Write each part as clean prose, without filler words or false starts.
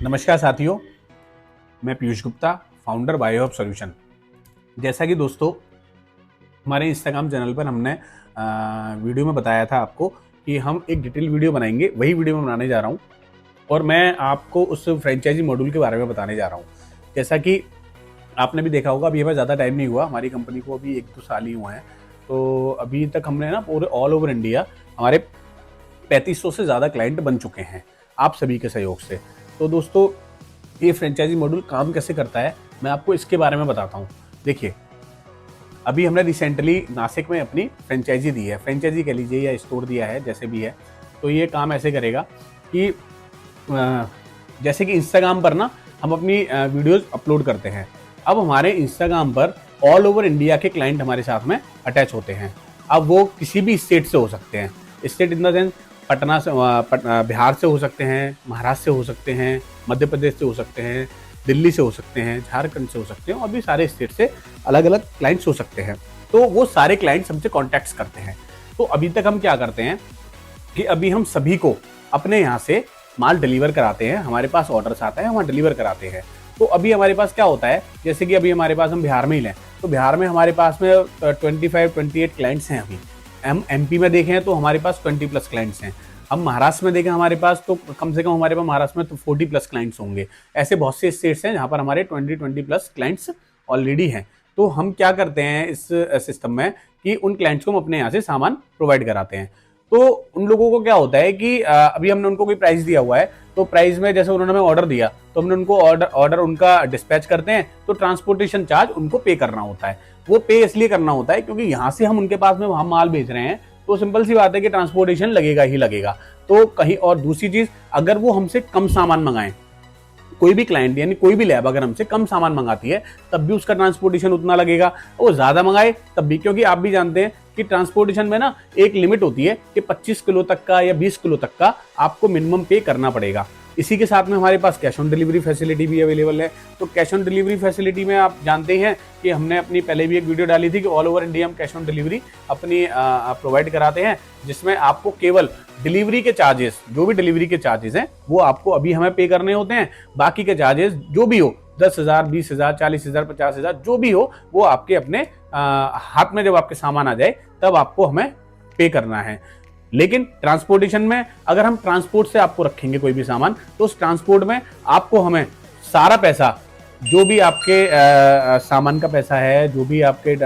नमस्कार साथियों, मैं पीयूष गुप्ता, फाउंडर बायोहब सॉल्यूशन। जैसा कि दोस्तों हमारे इंस्टाग्राम चैनल पर हमने वीडियो में बताया था आपको कि हम एक डिटेल वीडियो बनाएंगे, वही वीडियो में बनाने जा रहा हूँ और मैं आपको उस फ्रेंचाइजी मॉड्यूल के बारे में बताने जा रहा हूँ। जैसा कि आपने भी देखा होगा, अभी हमें ज़्यादा टाइम नहीं हुआ, हमारी कंपनी को अभी 1-2 साल ही हुआ है। तो अभी तक हमने ना पूरे ऑल ओवर इंडिया हमारे 3500 से ज़्यादा क्लाइंट बन चुके हैं आप सभी के सहयोग से। तो दोस्तों ये फ्रेंचाइजी मॉड्यूल काम कैसे करता है, मैं आपको इसके बारे में बताता हूँ। देखिए, अभी हमने रिसेंटली नासिक में अपनी फ्रेंचाइजी दी है, फ्रेंचाइजी कह लीजिए या स्टोर दिया है, जैसे भी है। तो ये काम ऐसे करेगा कि जैसे कि इंस्टाग्राम पर ना हम अपनी वीडियोज़ अपलोड करते हैं। अब हमारे इंस्टाग्राम पर ऑल ओवर इंडिया के क्लाइंट हमारे साथ में अटैच होते हैं। अब वो किसी भी स्टेट से हो सकते हैं, state in the sense Patna से, बिहार से हो सकते हैं, महाराष्ट्र से हो सकते हैं, मध्य प्रदेश से हो सकते हैं, दिल्ली से हो सकते हैं, झारखंड से हो सकते हैं और भी सारे स्टेट से अलग अलग क्लाइंट्स हो सकते हैं। तो वो सारे क्लाइंट्स हमसे कॉन्टैक्ट्स करते हैं। तो अभी तक हम क्या करते हैं कि अभी हम सभी को अपने यहाँ से माल डिलीवर कराते हैं, हमारे पास ऑर्डर्स आता है, वहाँ डिलीवर कराते हैं। तो अभी हमारे पास क्या होता है, जैसे कि अभी हमारे पास हम बिहार में ही लें, तो बिहार में हमारे पास में 25-28 क्लाइंट्स हैं। अभी हम एमपी में देखें तो हमारे पास 20+ क्लाइंट्स हैं। हम महाराष्ट्र में देखें हमारे पास तो कम से कम हमारे पास महाराष्ट्र में तो 40+ क्लाइंट्स होंगे। ऐसे बहुत से स्टेट्स हैं जहाँ पर हमारे 20+ क्लाइंट्स ऑलरेडी हैं। तो हम क्या करते हैं इस सिस्टम में कि उन क्लाइंट्स को हम अपने यहाँ से सामान प्रोवाइड कराते हैं। तो उन लोगों को क्या होता है कि अभी हमने उनको कोई प्राइस दिया हुआ है, तो प्राइस में जैसे उन्होंने हमें ऑर्डर दिया तो हमने उनको ऑर्डर उनका डिस्पैच करते हैं। तो ट्रांसपोर्टेशन चार्ज उनको पे करना होता है। वो पे इसलिए करना होता है क्योंकि यहाँ से हम उनके पास में वहाँ माल भेज रहे हैं, तो सिंपल सी बात है कि ट्रांसपोर्टेशन लगेगा ही लगेगा। तो कहीं और दूसरी चीज, अगर वो हमसे कम सामान मंगाएं, कोई भी क्लाइंट यानी कोई भी लैब अगर हमसे कम सामान मंगाती है तब भी उसका ट्रांसपोर्टेशन उतना लगेगा। वो ज्यादा मंगाए तब भी, क्योंकि आप भी जानते हैं कि ट्रांसपोर्टेशन में ना एक लिमिट होती है कि 25 किलो तक का या 20 किलो तक का आपको मिनिमम पे करना पड़ेगा। इसी के साथ में हमारे पास कैश ऑन डिलीवरी फैसिलिटी भी अवेलेबल है। तो कैश ऑन डिलीवरी फैसिलिटी में आप जानते हैं कि हमने अपनी पहले भी एक वीडियो डाली थी कि ऑल ओवर इंडिया हम कैश ऑन डिलीवरी अपनी प्रोवाइड कराते हैं, जिसमें आपको केवल डिलीवरी के चार्जेस, जो भी डिलीवरी के चार्जेस हैं वो आपको अभी हमें पे करने होते हैं। बाकी के चार्जेस जो भी हो, 10,000, 20,000, 40,000, 50,000 जो भी हो, वो आपके अपने हाथ में जब आपके सामान आ जाए तब आपको हमें पे करना है। लेकिन ट्रांसपोर्टेशन में अगर हम ट्रांसपोर्ट से आपको रखेंगे कोई भी सामान, तो उस ट्रांसपोर्ट में आपको हमें सारा पैसा, जो भी आपके सामान का पैसा है, जो भी आपके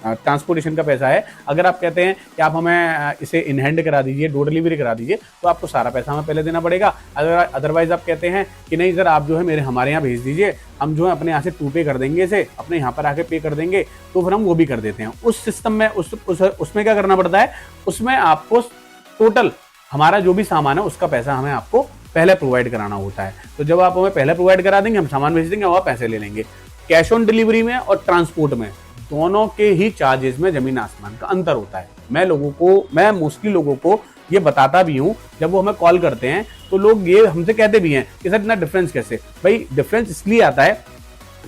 ट्रांसपोर्टेशन का पैसा है, अगर आप कहते हैं कि आप हमें इसे इन हैंड करा दीजिए, डोर डिलीवरी करा दीजिए, तो आपको सारा पैसा हमें पहले देना पड़ेगा। अगर अदरवाइज आप कहते हैं कि नहीं सर आप जो है हमारे यहाँ भेज दीजिए, हम जो है अपने यहाँ से टू पे कर देंगे, इसे अपने यहाँ पर आके पे कर देंगे, तो फिर हम वो भी कर देते हैं। उस सिस्टम में उसमें क्या करना पड़ता है, उसमें आपको टोटल हमारा जो भी सामान है उसका पैसा हमें आपको पहले प्रोवाइड कराना होता है। तो जब आप हमें पहले प्रोवाइड करा देंगे, हम सामान भेज देंगे, वहाँ पैसे ले लेंगे। कैश ऑन डिलीवरी में और ट्रांसपोर्ट में दोनों के ही चार्जेस में जमीन आसमान का अंतर होता है। मैं मोस्टली लोगों को ये बताता भी हूँ, जब वो हमें कॉल करते हैं तो लोग ये हमसे कहते भी हैं कि सर इतना डिफरेंस कैसे। भाई डिफरेंस इसलिए आता है,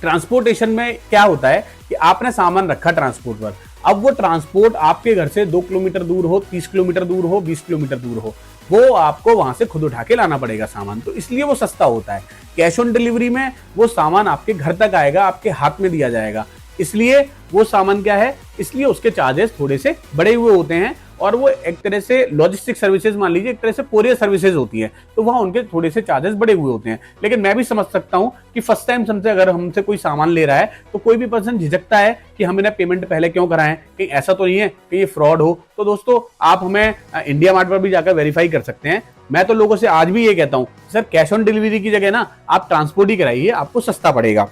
ट्रांसपोर्टेशन में क्या होता है कि आपने सामान रखा ट्रांसपोर्ट पर, अब वो ट्रांसपोर्ट आपके घर से 2 किलोमीटर दूर हो, 30 किलोमीटर दूर हो, 20 किलोमीटर दूर हो, वो आपको वहां से खुद उठा के लाना पड़ेगा सामान, तो इसलिए वो सस्ता होता है। कैश ऑन डिलीवरी में वो सामान आपके घर तक आएगा, आपके हाथ में दिया जाएगा, इसलिए वो सामान क्या है, इसलिए उसके चार्जेस थोड़े से बढ़े हुए होते हैं। और वो एक तरह से लॉजिस्टिक सर्विसेज मान लीजिए, एक तरह से कोरियर सर्विसेज होती है, तो वहाँ उनके थोड़े से चार्जेस बढ़े हुए होते हैं। लेकिन मैं भी समझ सकता हूँ कि फर्स्ट टाइम हमसे अगर हमसे कोई सामान ले रहा है तो कोई भी पर्सन झिझकता है कि हम इन्हें पेमेंट पहले क्यों कराएं, कहीं ऐसा तो नहीं है कि ये फ्रॉड हो। तो दोस्तों आप हमें इंडिया मार्ट पर भी जाकर वेरीफाई कर सकते हैं। मैं तो लोगों से आज भी ये कहता हूँ, सर कैश ऑन डिलीवरी की जगह ना आप ट्रांसपोर्ट ही कराइए, आपको सस्ता पड़ेगा।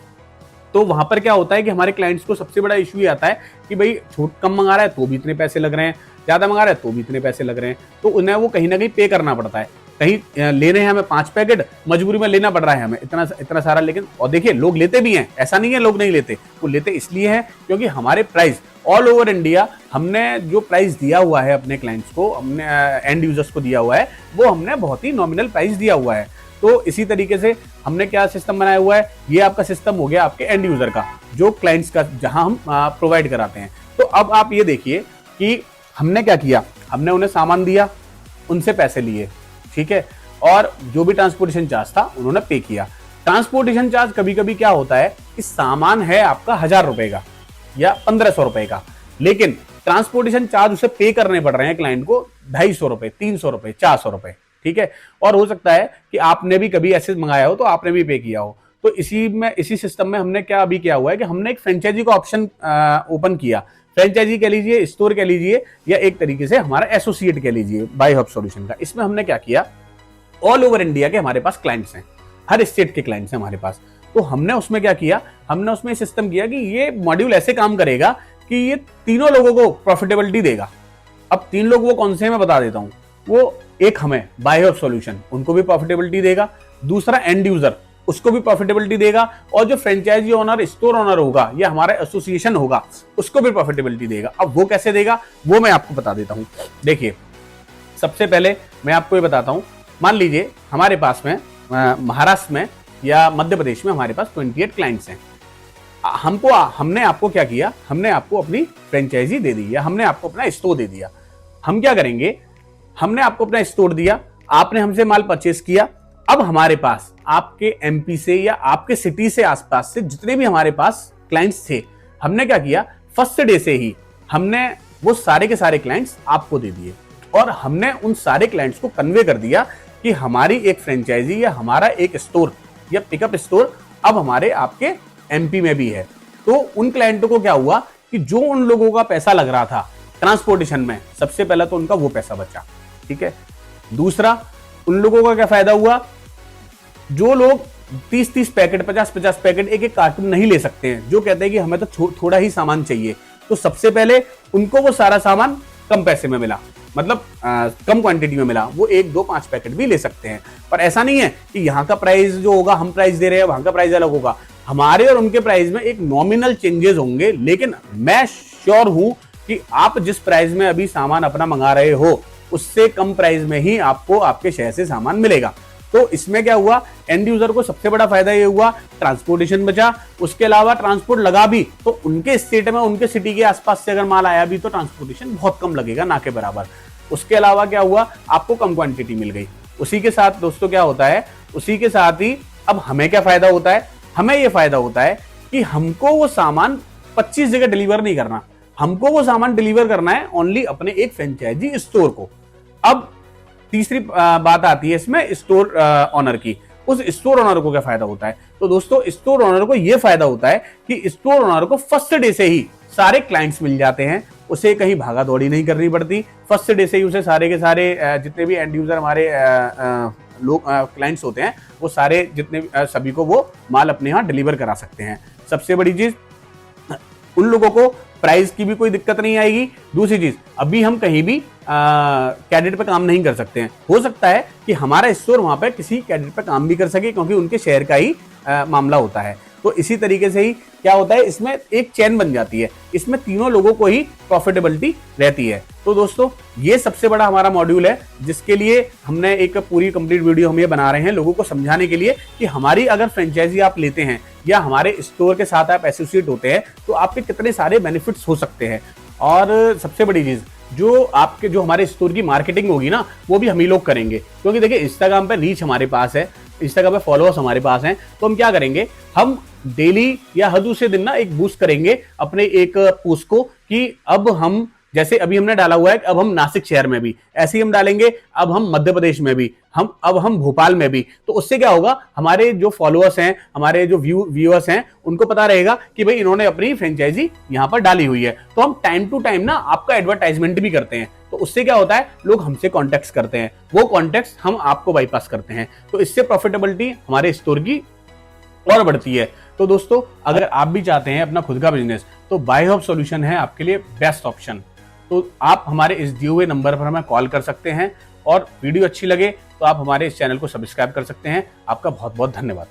तो वहां पर क्या होता है कि हमारे क्लाइंट्स को सबसे बड़ा इशू ये आता है कि भाई छूट कम मंगा रहा है तो भी इतने पैसे लग रहे हैं, ज्यादा मंगा रहा है तो भी इतने पैसे लग रहे हैं, तो उन्हें वो कहीं ना कहीं पे करना पड़ता है। कहीं लेने हैं हमें 5 पैकेट, मजबूरी में लेना पड़ रहा है हमें इतना सारा। लेकिन और देखिए लोग लेते भी हैं, ऐसा नहीं है लोग नहीं लेते, वो लेते इसलिए है क्योंकि हमारे प्राइस ऑल ओवर इंडिया, हमने जो प्राइस दिया हुआ है अपने क्लाइंट्स को, हमने एंड यूजर्स को दिया हुआ है, वो हमने बहुत ही नॉमिनल प्राइस दिया हुआ है। तो इसी तरीके से हमने क्या सिस्टम बनाया हुआ है, ये आपका सिस्टम हो गया आपके एंड यूजर का, जो क्लाइंट्स का जहां हम प्रोवाइड कराते हैं। तो अब आप ये देखिए कि हमने क्या किया, हमने उन्हें सामान दिया, उनसे पैसे लिए, ठीक है। और जो भी ट्रांसपोर्टेशन चार्ज था उन्होंने पे किया। ट्रांसपोर्टेशन चार्ज कभी कभी क्या होता है कि सामान है आपका 1000 रुपए का या 1500 रुपए का, लेकिन ट्रांसपोर्टेशन चार्ज उसे पे करने पड़ रहे हैं क्लाइंट को 250 रुपए, 300 रुपए, 400 रुपए, ठीक है। और हो सकता है कि आपने भी कभी ऐसे मंगाया हो तो आपने भी पे किया हो। तो इसी सिस्टम में हमने क्या अभी किया हुआ है कि हमने एक फ्रेंचाइजी का ऑप्शन ओपन किया। फ्रेंचाइजी कह लीजिए, स्टोर कह लीजिए, या एक तरीके से हमारा एसोसिएट कह लीजिए बाय हब सॉल्यूशन का। इसमें हमने क्या किया, ऑल ओवर इंडिया के हमारे पास क्लाइंट्स हैं, हर स्टेट के क्लाइंट्स हैं हमारे पास। तो हमने उसमें क्या किया, हमने उसमें सिस्टम किया कि ये मॉड्यूल ऐसे काम करेगा कि ये तीनों लोगों को प्रॉफिटेबिलिटी देगा। अब 3 लोग वो कौन से हैं मैं बता देता हूं। वो एक हमें बाय हब सॉल्यूशन, उनको भी प्रॉफिटेबिलिटी देगा। दूसरा एंड यूजर, उसको भी प्रॉफिटेबिलिटी देगा। और जो फ्रेंचाइजी ओनर, स्टोर ओनर होगा या हमारा एसोसिएशन होगा, उसको भी प्रॉफिटेबिलिटी देगा। अब वो कैसे देगा वो मैं आपको बता देता हूं। देखिए, सबसे पहले मैं आपको ये बताता हूं, मान लीजिए हमारे पास में महाराष्ट्र में या मध्य प्रदेश में हमारे पास 28 क्लाइंट्स हैं। हमने आपको क्या किया, हमने आपको अपनी फ्रेंचाइजी दे दी या हमने आपको अपना स्टोर दे दिया। हम क्या करेंगे, हमने आपको अपना स्टोर दिया, आपने हमसे माल परचेस किया। अब हमारे पास आपके एमपी से या आपके सिटी से आसपास से जितने भी हमारे पास क्लाइंट्स थे, हमने क्या किया, फर्स्ट डे से ही हमने वो सारे के सारे क्लाइंट्स आपको दे दिए और हमने उन सारे क्लाइंट्स को कन्वे कर दिया कि हमारी एक फ्रेंचाइजी या हमारा एक स्टोर या पिकअप स्टोर अब हमारे आपके एमपी में भी है। तो उन क्लाइंटों को क्या हुआ कि जो उन लोगों का पैसा लग रहा था ट्रांसपोर्टेशन में, सबसे पहला तो उनका वो पैसा बचा, ठीक है। दूसरा, उन लोगों का क्या फायदा हुआ, जो लोग 30-30 पैकेट, 50-50 पैकेट, एक कार्टून नहीं ले सकते हैं, जो कहते हैं कि हमें तो थोड़ा ही सामान चाहिए, तो सबसे पहले उनको वो सारा सामान कम पैसे में मिला, मतलब कम क्वांटिटी में मिला। वो 1, 2, 5 पैकेट भी ले सकते हैं। पर ऐसा नहीं है कि यहाँ का प्राइस जो होगा हम प्राइस दे रहे हैं, वहां का प्राइस अलग होगा। हमारे और उनके प्राइस में एक नॉमिनल चेंजेस होंगे, लेकिन मैं श्योर हूं कि आप जिस प्राइस में अभी सामान अपना मंगा रहे हो, उससे कम प्राइस में ही आपको आपके शहर से सामान मिलेगा। तो इसमें क्या हुआ, एंड यूजर को सबसे बड़ा फायदा ये हुआ, ट्रांसपोर्टेशन बचा। उसके अलावा ट्रांसपोर्ट लगा भी तो उनके स्टेट में, उनके सिटी के आसपास से अगर माल आया भी तो ट्रांसपोर्टेशन बहुत कम लगेगा, ना के बराबर। उसके अलावा क्या हुआ, आपको कम क्वांटिटी मिल गई। उसी के साथ दोस्तों क्या होता है, उसी के साथ ही अब हमें क्या फायदा होता है, हमें यह फायदा होता है कि हमको वो सामान 25 जगह डिलीवर नहीं करना, हमको वो सामान डिलीवर करना है ओनली अपने एक फ्रेंचाइजी स्टोर को। अब तीसरी बात आती है इसमें स्टोर ओनर की। उस स्टोर ओनर को क्या फायदा होता है, तो दोस्तों स्टोर ओनर को यह फायदा होता है कि स्टोर ओनर को फर्स्ट डे से ही सारे क्लाइंट्स मिल जाते हैं, उसे कहीं भागा दौड़ी नहीं करनी पड़ती। फर्स्ट डे से ही उसे सारे के सारे जितने भी एंड यूजर हमारे लोग क्लाइंट्स होते हैं, वो सारे जितने सभी को वो माल अपने यहाँ डिलीवर करा सकते हैं। सबसे बड़ी चीज, उन लोगों को प्राइस की भी कोई दिक्कत नहीं आएगी। दूसरी चीज, अभी हम कहीं भी कैडेट पे काम नहीं कर सकते हैं। हो सकता है कि हमारा स्टोर वहां पे किसी कैडेट पे काम भी कर सके, क्योंकि उनके शहर का ही मामला होता है। तो इसी तरीके से ही क्या होता है, इसमें एक चेन बन जाती है, इसमें तीनों लोगों को ही प्रॉफिटेबिलिटी रहती है। तो दोस्तों ये सबसे बड़ा हमारा मॉड्यूल है, जिसके लिए हमने एक पूरी कंप्लीट वीडियो हम ये बना रहे हैं लोगों को समझाने के लिए कि हमारी अगर फ्रेंचाइजी आप लेते हैं या हमारे स्टोर के साथ आप एसोसिएट होते हैं तो आपके कितने सारे बेनिफिट्स हो सकते हैं। और सबसे बड़ी चीज, जो हमारे स्टोर की मार्केटिंग होगी ना, वो भी हम ही लोग करेंगे। क्योंकि देखिए इंस्टाग्राम पे रीच हमारे पास है, इंस्टाग्राम पे फॉलोअर्स हमारे पास हैं, तो हम क्या करेंगे, हम डेली या हर दूसरे दिन ना एक बूस्ट करेंगे अपने एक पोस्ट को कि अब हम, जैसे अभी हमने डाला हुआ है अब हम नासिक शहर में भी, ऐसे ही हम डालेंगे अब हम मध्य प्रदेश में भी, अब हम भोपाल में भी। तो उससे क्या होगा, हमारे जो फॉलोअर्स हैं, हमारे जो व्यूअर्स हैं, उनको पता रहेगा कि भाई इन्होंने अपनी फ्रेंचाइजी यहाँ पर डाली हुई है। तो हम टाइम टू टाइम ना आपका एडवर्टाइजमेंट भी करते हैं। तो उससे क्या होता है, लोग हमसे कॉन्टेक्ट करते हैं, वो कॉन्टेक्ट हम आपको बाईपास करते हैं। तो इससे प्रॉफिटेबिलिटी हमारे स्टोर की और बढ़ती है। तो दोस्तों अगर आप भी चाहते हैं अपना खुद का बिजनेस, तो बाय हब सॉल्यूशन है आपके लिए बेस्ट ऑप्शन। तो आप हमारे इस दिए हुए नंबर पर हमें कॉल कर सकते हैं, और वीडियो अच्छी लगे तो आप हमारे इस चैनल को सब्सक्राइब कर सकते हैं। आपका बहुत बहुत धन्यवाद।